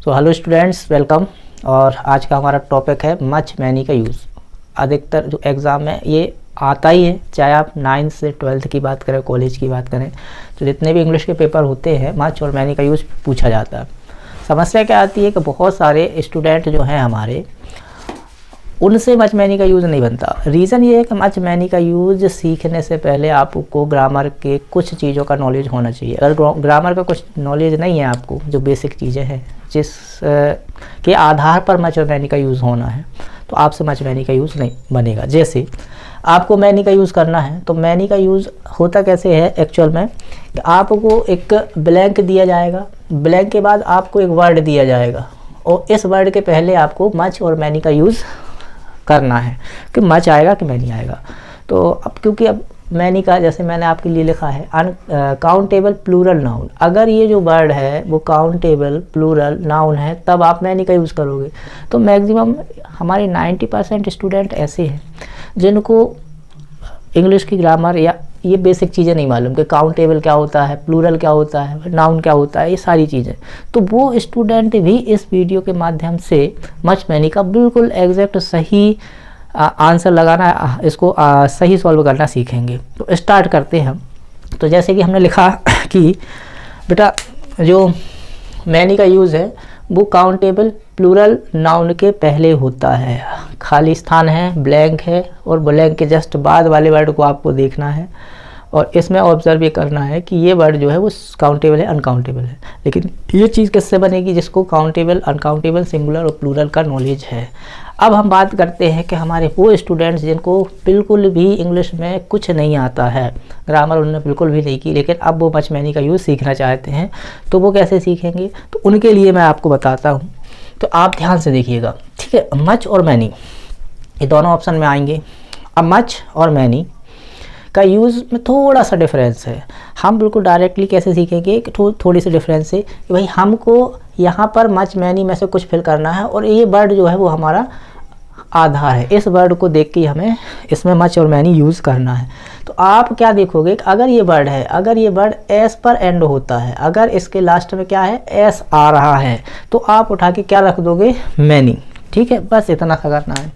तो hello students, welcome. और आज का हमारा टॉपिक है मच मैनी का यूज़। अधिकतर जो एग्ज़ाम में ये आता ही है, चाहे आप 9th से 12th की बात करें, कॉलेज की बात करें, तो जितने भी इंग्लिश के पेपर होते हैं मच और मैनी का यूज़ पूछा जाता है। समस्या क्या आती है कि बहुत सारे स्टूडेंट जो हैं हमारे, उनसे मच मैनी का यूज़ नहीं बनता। रीज़न ये है कि मच मैनी का यूज़ सीखने से पहले आपको ग्रामर के कुछ चीज़ों का नॉलेज होना चाहिए। अगर ग्रामर का कुछ नॉलेज नहीं है आपको, जो बेसिक चीज़ें हैं जिस के आधार पर मच और मैनी का यूज़ होना है, तो आपसे मच मैनी का यूज़ नहीं बनेगा। जैसे आपको मैनी का यूज़ करना है, तो मैनी का यूज़ होता कैसे है एक्चुअल में, कि आपको एक ब्लैंक दिया जाएगा, ब्लैंक के बाद आपको एक वर्ड दिया जाएगा और इस वर्ड के पहले आपको मच और मैनी का यूज़ करना है कि मच आएगा कि मैनी आएगा। तो अब क्योंकि अब मैनी का, जैसे मैंने आपके लिए लिखा है काउंटेबल प्लूरल नाउन, अगर ये जो वर्ड है वो काउंटेबल प्लूरल नाउन है तब आप मैनी का यूज़ करोगे। तो मैक्सिमम हमारे 90% स्टूडेंट ऐसे हैं जिनको इंग्लिश की ग्रामर या ये बेसिक चीज़ें नहीं मालूम कि काउंटेबल क्या होता है, प्लूरल क्या होता है, नाउन क्या होता है, ये सारी चीज़ें। तो वो स्टूडेंट भी इस वीडियो के माध्यम से मच मैनी का बिल्कुल एग्जैक्ट सही आंसर लगाना, इसको सही सॉल्व करना सीखेंगे। तो स्टार्ट करते हैं हम। तो जैसे कि हमने लिखा कि बेटा जो मैनी का यूज़ है वो काउंटेबल प्लूरल नाउन के पहले होता है। खाली स्थान है, ब्लैंक है, और ब्लैंक के जस्ट बाद वाले वर्ड को आपको देखना है और इसमें ऑब्जर्व ये करना है कि ये वर्ड जो है वो काउंटेबल है, अनकाउंटेबल है। लेकिन ये चीज़ किससे बनेगी? जिसको काउंटेबल, अनकाउंटेबल, सिंगुलर और प्लूरल का नॉलेज है। अब हम बात करते हैं कि हमारे वो स्टूडेंट्स जिनको बिल्कुल भी इंग्लिश में कुछ नहीं आता है, ग्रामर उन्होंने बिल्कुल भी नहीं की, लेकिन अब वो मच मैनी का यूज़ सीखना चाहते हैं, तो वो कैसे सीखेंगे? तो उनके लिए मैं आपको बताता हूँ। तो आप ध्यान से देखिएगा, ठीक है। मच और मैनी ये दोनों ऑप्शन में आएंगे। अब मच और मैनी का यूज़ में थोड़ा सा डिफरेंस है। हम बिल्कुल डायरेक्टली कैसे सीखेंगे कि थोड़ी सी डिफरेंस है कि भाई हमको यहाँ पर मच मैनी में से कुछ फिल करना है और ये वर्ड जो है वो हमारा आधार है। इस वर्ड को देख के हमें इसमें मच और मैनी यूज़ करना है। तो आप क्या देखोगे कि अगर ये वर्ड है, अगर ये वर्ड एस पर एंड होता है, अगर इसके लास्ट में क्या है, एस आ रहा है, तो आप उठा के क्या रख दोगे? मैनी। ठीक है, बस इतना सा करना है।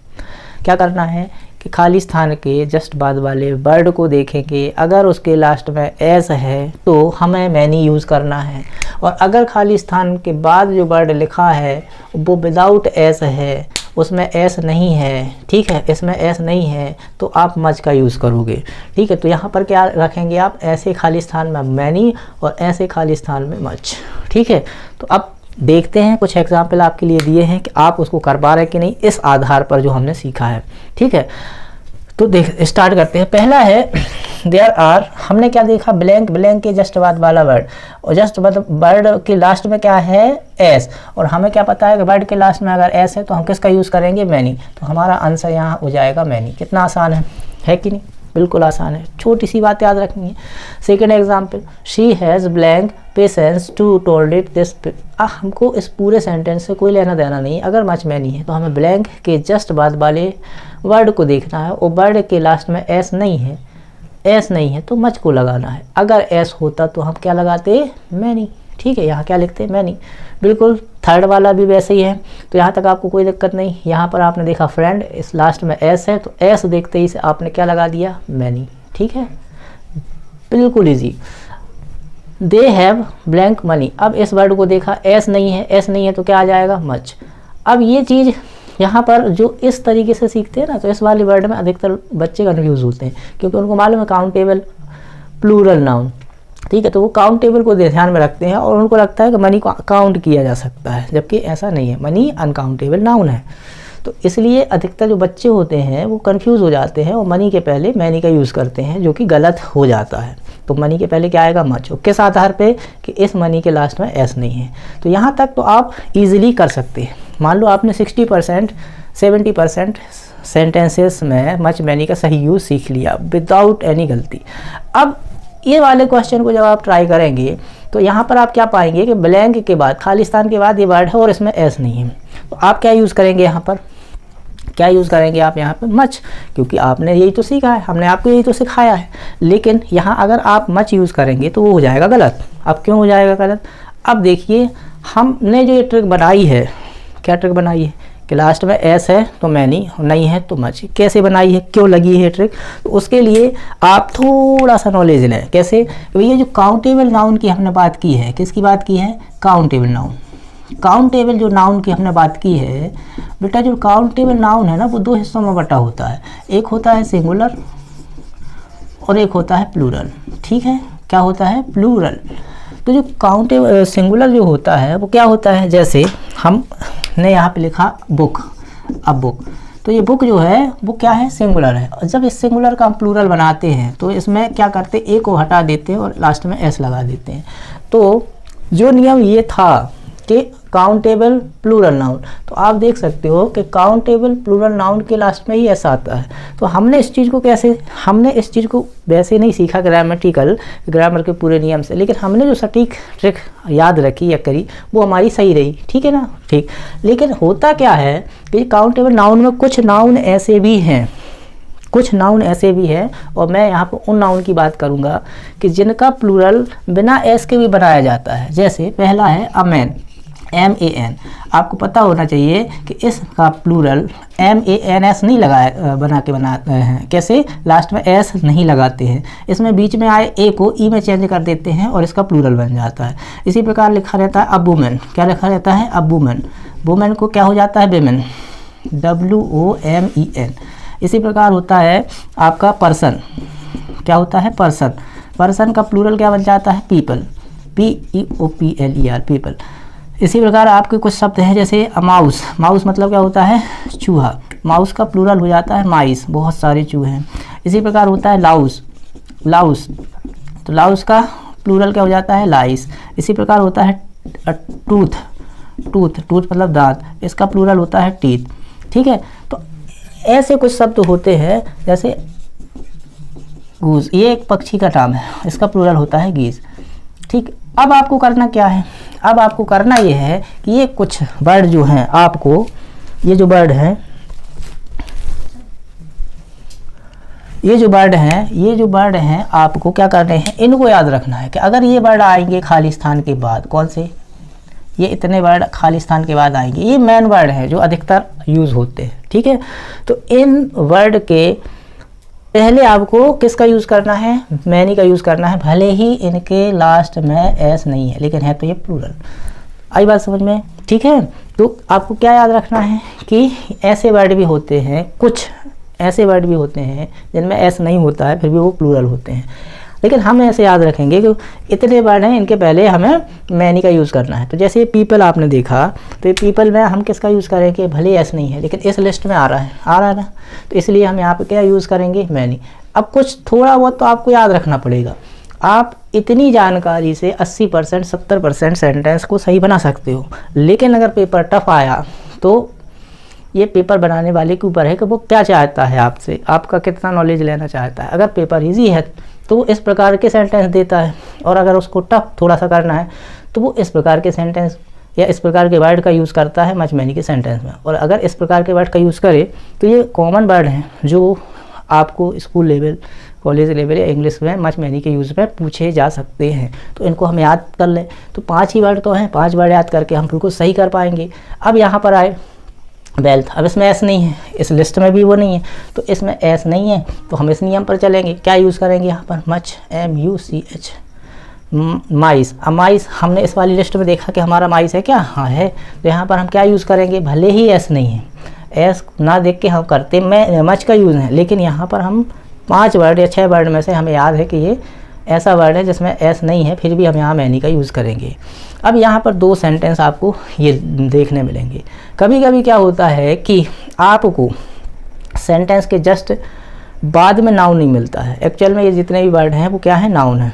क्या करना है कि खाली स्थान के जस्ट बाद वाले वर्ड को देखेंगे, अगर उसके लास्ट में एस है तो हमें मैनी यूज़ करना है, और अगर खाली स्थान के बाद जो वर्ड लिखा है वो विदाउट एस है, उसमें एस नहीं है, ठीक है, इसमें एस नहीं है, तो आप मच का यूज़ करोगे। ठीक है, तो यहाँ पर क्या रखेंगे आप? ऐसे खाली स्थान में मैनी और ऐसे खाली स्थान में मच। ठीक है, तो अब देखते हैं, कुछ एग्जाम्पल आपके लिए दिए हैं कि आप उसको कर पा रहे हैं कि नहीं, इस आधार पर जो हमने सीखा है। ठीक है, तो देख स्टार्ट करते हैं। पहला है देयर आर, हमने क्या देखा? ब्लैंक, ब्लैंक के जस्ट बाद वाला वर्ड, और जस्ट बाद वर्ड के लास्ट में क्या है? एस, और हमें क्या पता है कि वर्ड के लास्ट में अगर एस है तो हम किसका यूज़ करेंगे? मैनी। तो हमारा आंसर यहाँ हो जाएगा मैनी। कितना आसान है कि नहीं? बिल्कुल आसान है, छोटी सी बात याद रखनी है। Second example, she has blank patience to tolerate this. हमको इस पूरे सेंटेंस से कोई लेना देना नहीं। अगर मच मैनी है तो हमें ब्लैंक के जस्ट बाद वाले वर्ड को देखना है, और वर्ड के लास्ट में एस नहीं है, एस नहीं है तो मच को लगाना है। अगर एस होता तो हम क्या लगाते? मैनी। ठीक है, यहाँ क्या लिखते हैं? मैनी। बिल्कुल थर्ड वाला भी वैसे ही है, तो यहाँ तक आपको कोई दिक्कत नहीं। यहाँ पर आपने देखा फ्रेंड, इस लास्ट में एस है तो एस देखते ही से आपने क्या लगा दिया? मैनी। ठीक है, बिल्कुल easy. They have blank money, अब इस वर्ड को देखा, एस नहीं है, एस नहीं है तो क्या आ जाएगा? मच। अब ये चीज़ यहाँ पर जो इस तरीके से सीखते हैं ना, तो इस वाले वर्ड में अधिकतर बच्चे कन्फ्यूज़ होते हैं, क्योंकि उनको मालूम है काउंटेबल प्लूरल नाउन। ठीक है, तो वो काउंटेबल को ध्यान में रखते हैं और उनको लगता है कि मनी को काउंट किया जा सकता है, जबकि ऐसा नहीं है। मनी अनकाउंटेबल नाउन है, तो इसलिए अधिकतर जो बच्चे होते हैं वो कंफ्यूज हो जाते हैं और मनी के पहले मैनी का यूज़ करते हैं, जो कि गलत हो जाता है। तो मनी के पहले क्या आएगा? मच। किस आधार पे? कि इस मनी के लास्ट में एस नहीं है। तो यहाँ तक तो आप इजीली कर सकते हैं। मान लो आपने 60% 70% सेंटेंसेस में मच मैनी का सही यूज़ सीख लिया विदाउट एनी गलती। अब ये वाले क्वेश्चन को जब आप ट्राई करेंगे तो यहाँ पर आप क्या पाएंगे कि ब्लैंक के बाद, खालिस्तान के बाद ये वर्ड है और इसमें एस नहीं है, तो आप क्या यूज़ करेंगे? यहाँ पर क्या यूज़ करेंगे आप? यहाँ पर मच, क्योंकि आपने यही तो सीखा है, हमने आपको यही तो सिखाया है। लेकिन यहाँ अगर आप मच यूज़ करेंगे तो वो हो जाएगा गलत। अब क्यों हो जाएगा गलत? अब देखिए हमने जो ये ट्रिक बनाई है, क्या ट्रिक बनाई है कि लास्ट में एस है तो मैनी, नहीं है तो मच। कैसे बनाई है, क्यों लगी है ट्रिक, तो उसके लिए आप थोड़ा सा नॉलेज लें। कैसे, ये जो काउंटेबल नाउन की हमने बात की है, किसकी बात की है, काउंटेबल नाउन। काउंटेबल जो नाउन की हमने बात की है बेटा, जो काउंटेबल नाउन है ना वो दो हिस्सों में बटा होता है, एक होता है सिंगुलर और एक होता है प्लूरल। ठीक है, क्या होता है, प्लूरल। तो जो काउंटेबल सिंगुलर जो होता है वो क्या होता है, जैसे हमने यहाँ पे लिखा बुक, अब बुक, तो ये बुक जो है वो क्या है, सिंगुलर है। और जब इस सिंगुलर का हम प्लूरल बनाते हैं तो इसमें क्या करते हैं, ए को हटा देते हैं और लास्ट में एस लगा देते हैं। तो जो नियम ये था कि काउंटेबल प्लूरल नाउन, तो आप देख सकते हो कि काउंटेबल प्लूरल नाउन के लास्ट में ही ऐसा आता है। तो हमने इस चीज़ को कैसे, हमने इस चीज़ को वैसे नहीं सीखा ग्रामेटिकल, ग्रामर के पूरे नियम से, लेकिन हमने जो सटीक ट्रिक याद रखी या करी वो हमारी सही रही। ठीक है ना, ठीक। लेकिन होता क्या है कि काउंटेबल नाउन में कुछ नाउन ऐसे भी हैं, कुछ नाउन ऐसे भी हैं, और मैं यहाँ पर उन नाउन की बात करूँगा कि जिनका प्लूरल बिना एस के भी बनाया जाता है। जैसे पहला है अमैन, MAN। आपको पता होना चाहिए कि इसका प्लूरल MANS नहीं लगाया, बनाते हैं। कैसे, लास्ट में एस नहीं लगाते हैं, इसमें बीच में आए ए को ई में चेंज कर देते हैं और इसका प्लूरल बन जाता है। इसी प्रकार लिखा रहता है अबूमेन, क्या लिखा रहता है, अबूमेन। वुमेन को क्या हो जाता है, वेमेन, WOMEN। इसी प्रकार होता है आपका पर्सन, क्या होता है, पर्सन। पर्सन का प्लूरल क्या बन जाता है, पीपल, PEOPLER, पीपल। इसी प्रकार आपके कुछ शब्द हैं जैसे माउस, माउस मतलब क्या होता है, चूहा, माउस का प्लूरल हो जाता है माइस, बहुत सारे चूहे हैं। इसी प्रकार होता है लाउस, लाउस, तो लाउस का प्लूरल क्या हो जाता है, लाइस। इसी प्रकार होता है टूथ, टूथ, टूथ मतलब दांत, इसका प्लूरल होता है टीथ। ठीक है, तो ऐसे कुछ शब्द होते हैं जैसे गूज, ये एक पक्षी का नाम है, इसका प्लूरल होता है गीज। ठीक, अब आपको करना क्या है, अब आपको करना ये है कि ये कुछ वर्ड जो हैं आपको, ये जो वर्ड हैं, ये जो वर्ड हैं, ये जो वर्ड हैं आपको क्या करने हैं, इनको याद रखना है कि अगर ये वर्ड आएंगे खाली स्थान के बाद, कौन से, ये इतने वर्ड खाली स्थान के बाद आएंगे, ये मेन वर्ड हैं जो अधिकतर यूज़ होते हैं। ठीक है, तो इन वर्ड के पहले आपको किसका यूज़ करना है, मैनी का यूज़ करना है, भले ही इनके लास्ट में एस नहीं है, लेकिन है तो ये प्लूरल। आई बात समझ में, ठीक है। तो आपको क्या याद रखना है कि ऐसे वर्ड भी होते हैं, कुछ ऐसे वर्ड भी होते हैं जिनमें एस नहीं होता है, फिर भी वो प्लूरल होते हैं, लेकिन हम ऐसे याद रखेंगे कि इतने वर्ड हैं, इनके पहले हमें मैनी का यूज़ करना है। तो जैसे पीपल आपने देखा, तो ये पीपल में हम किसका यूज़ करेंगे, भले एस नहीं है लेकिन इस लिस्ट में आ रहा है ना, तो इसलिए हम यहाँ पे क्या यूज़ करेंगे, मैनी। अब कुछ थोड़ा बहुत तो आपको याद रखना पड़ेगा। आप इतनी जानकारी से 80% 70% सेंटेंस को सही बना सकते हो, लेकिन अगर पेपर टफ आया तो ये पेपर बनाने वाले के ऊपर है कि वो क्या चाहता है आपसे, आपका कितना नॉलेज लेना चाहता है। अगर पेपर इजी है तो इस प्रकार के सेंटेंस देता है, और अगर उसको टफ थोड़ा सा करना है तो वो इस प्रकार के सेंटेंस या इस प्रकार के वर्ड का यूज़ करता है मच मैनी के सेंटेंस में। और अगर इस प्रकार के वर्ड का यूज़ करे तो ये कॉमन वर्ड हैं जो आपको स्कूल लेवल, कॉलेज लेवल या इंग्लिश में मच मैनी के यूज़ में पूछे जा सकते हैं। तो इनको हम याद कर लें। तो 5 ही वर्ड तो हैं, 5 वर्ड याद करके हम बिल्कुल सही कर पाएंगे। अब यहाँ पर आए वेल्थ, अब इसमें एस नहीं है, इस लिस्ट में भी वो नहीं है, तो इसमें एस नहीं है तो हम इस नियम पर चलेंगे। क्या यूज़ करेंगे यहाँ पर, मच, MUCH, माइस। अब माइस हमने इस वाली लिस्ट में देखा कि हमारा माइस है क्या, हाँ है, तो यहाँ पर हम क्या यूज़ करेंगे, भले ही एस नहीं है, एस ना देख के हम करते मैं मच का यूज़ है, लेकिन यहाँ पर हम 5 वर्ड या 6 वर्ड में से हमें याद है कि ये ऐसा वर्ड है जिसमें एस नहीं है, फिर भी हम यहाँ मैनी का यूज़ करेंगे। अब यहाँ पर 2 सेंटेंस आपको ये देखने मिलेंगे। कभी कभी क्या होता है कि आपको सेंटेंस के जस्ट बाद में नाउन नहीं मिलता है। एक्चुअल में ये जितने भी वर्ड हैं वो क्या है, नाउन है।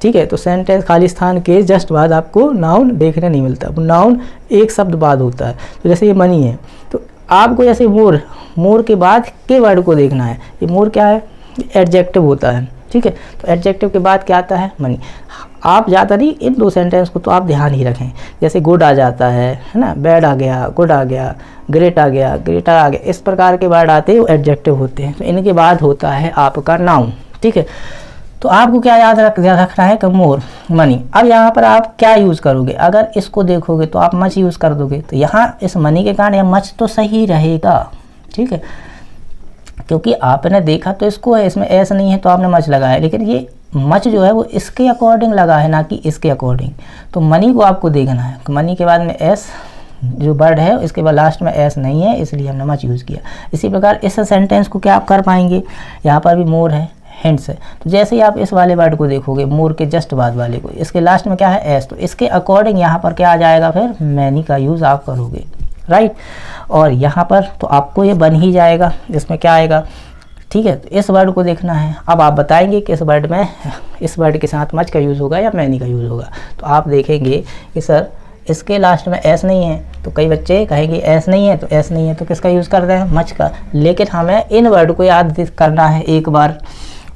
ठीक है, तो सेंटेंस खाली स्थान के जस्ट बाद आपको नाउन देखने नहीं मिलता, वो नाउन एक शब्द बाद होता है। तो जैसे ये मनी है, तो आपको जैसे मोर, मोर के बाद के वर्ड को देखना है। ये मोर क्या है, एडजेक्टिव होता है। ठीक है, तो एडजेक्टिव के बाद क्या आता है, मनी। आप ज़्यादा नहीं, इन 2 सेंटेंस को तो आप ध्यान ही रखें। जैसे गुड आ जाता है ना, बैड आ गया, गुड आ गया, ग्रेट आ गया, ग्रेटर आ गया, इस प्रकार के वर्ड आते हैं वो एडजेक्टिव होते हैं। तो इनके बाद होता है आपका नाउन। ठीक है, तो आपको क्या याद रखना है कि मोर मनी। अब यहाँ पर आप क्या यूज़ करोगे, अगर इसको देखोगे तो आप मच यूज़ कर दोगे, तो यहाँ इस मनी के कारण यह मच तो सही रहेगा, ठीक है, क्योंकि आपने देखा तो इसको है, इसमें एस नहीं है तो आपने मच लगाया, लेकिन ये मच जो है वो इसके अकॉर्डिंग लगा है, ना कि इसके अकॉर्डिंग। तो मनी को आपको देखना है, मनी के बाद में एस जो वर्ड है इसके बाद लास्ट में एस नहीं है, इसलिए हमने मच यूज़ किया। इसी प्रकार इस सेंटेंस को क्या आप कर पाएंगे, यहाँ पर भी मोर है, हिंट्स है, तो जैसे ही आप इस वाले वर्ड को देखोगे मोर के जस्ट बाद वाले को, इसके लास्ट में क्या है एस, तो इसके अकॉर्डिंग यहाँ पर क्या आ जाएगा, फिर मैनी का यूज़ आप करोगे, राइट। और यहाँ पर तो आपको ये बन ही जाएगा, इसमें क्या आएगा, ठीक है। तो इस वर्ड को देखना है, अब आप बताएंगे कि इस वर्ड में इस वर्ड के साथ मच का यूज़ होगा या मैनी का यूज़ होगा। तो आप देखेंगे कि सर इसके लास्ट में एस नहीं है, तो कई बच्चे कहेंगे एस नहीं है, तो एस नहीं है तो किसका यूज़ करते हैं, मच का। लेकिन हमें इन वर्ड को याद करना है एक बार,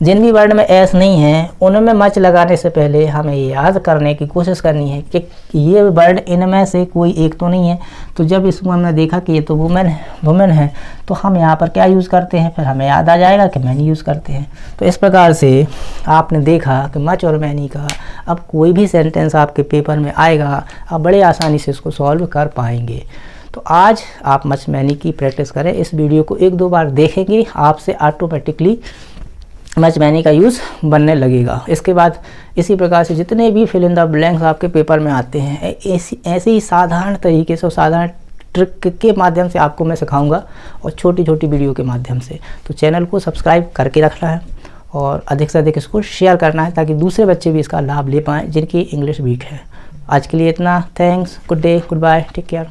जिन भी वर्ड में एस नहीं है उनमें मच लगाने से पहले हमें याद करने की कोशिश करनी है कि ये वर्ड इनमें से कोई एक तो नहीं है। तो जब इसको हमने देखा कि ये तो वुमेन है, तो हम यहाँ पर क्या यूज़ करते हैं, फिर हमें याद आ जाएगा कि मैनी यूज़ करते हैं। तो इस प्रकार से आपने देखा कि मच और मैनी का अब कोई भी सेंटेंस आपके पेपर में आएगा, आप बड़े आसानी से इसको सॉल्व कर पाएंगे। तो आज आप मच मैनी की प्रैक्टिस करें, इस वीडियो को 1-2 बार देखेंगे, आपसे ऑटोमेटिकली मच मैनी का यूज़ बनने लगेगा। इसके बाद इसी प्रकार से जितने भी फिल इन द ब्लैंक्स आपके पेपर में आते हैं, ऐसे ही साधारण तरीके से, साधारण ट्रिक के माध्यम से आपको मैं सिखाऊंगा, और छोटी छोटी वीडियो के माध्यम से। तो चैनल को सब्सक्राइब करके रखना है और अधिक से अधिक इसको शेयर करना है, ताकि दूसरे बच्चे भी इसका लाभ ले पाएँ जिनकी इंग्लिश वीक है। आज के लिए इतना, thanks, good day, goodbye, take care.